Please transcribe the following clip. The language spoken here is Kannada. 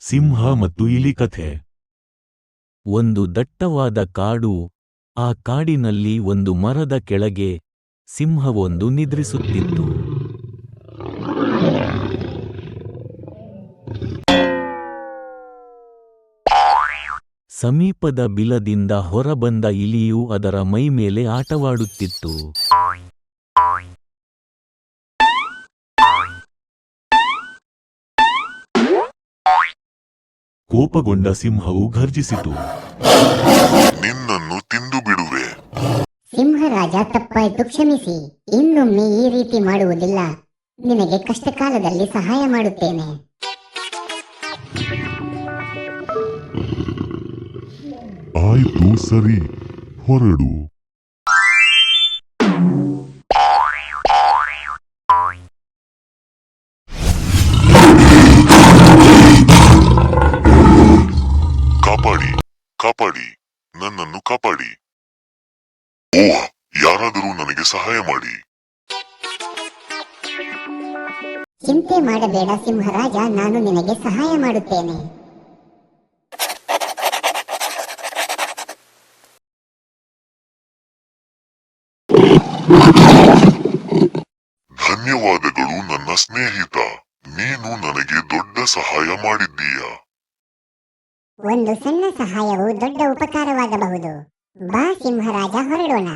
ಸಿಂಹ ಮತ್ತು ಇಲಿ ಕಥೆ. ಒಂದು ದಟ್ಟವಾದ ಕಾಡು. ಆ ಕಾಡಿನಲ್ಲಿ ಒಂದು ಮರದ ಕೆಳಗೆ ಸಿಂಹವೊಂದು ನಿದ್ರಿಸುತ್ತಿತ್ತು. ಸಮೀಪದ ಬಿಲದಿಂದ ಹೊರಬಂದ ಇಲಿಯು ಅದರ ಮೈಮೇಲೆ ಆಟವಾಡುತ್ತಿತ್ತು. ಕೋಪಗೊಂಡ ಸಿಂಹವು ಘರ್ಜಿಸಿತು. ನಿನ್ನನ್ನು ತಿಂದು ಬಿಡುವೆ. ಸಿಂಹರಾಜ, ತಪ್ಪಾಯ್ತು, ಕ್ಷಮಿಸಿ. ಇನ್ನೊಮ್ಮೆ ಈ ರೀತಿ ಮಾಡುವುದಿಲ್ಲ. ನಿನಗೆ ಕಷ್ಟಕಾಲದಲ್ಲಿ ಸಹಾಯ ಮಾಡುತ್ತೇನೆ. ಆಯ್ತು, ಸರಿ, ಹೊರಡು. ಕಾಪಾಡಿ, ಕಾಪಾಡಿ, ನನ್ನನ್ನು ಕಾಪಾಡಿ. ಓಹ್, ಯಾರಾದರೂ ನನಗೆ ಸಹಾಯ ಮಾಡಿ. ಚಿಂತೆ ಮಾಡಬೇಡ ಸಿಂಹರಾಜ, ನಾನು ನಿನಗೆ ಸಹಾಯ ಮಾಡುತ್ತೇನೆ. ಧನ್ಯವಾದಗಳು ನನ್ನ ಸ್ನೇಹಿತ. ನೀನು ನನಗೆ ದೊಡ್ಡ ಸಹಾಯ ಮಾಡಿದ್ದೀಯ. ಒಂದು ಸಣ್ಣ ಸಹಾಯವು ದೊಡ್ಡ ಉಪಕಾರವಾಗಬಹುದು. ಬಾ ಸಿಂಹರಾಜ, ಹೊರಡೋಣ.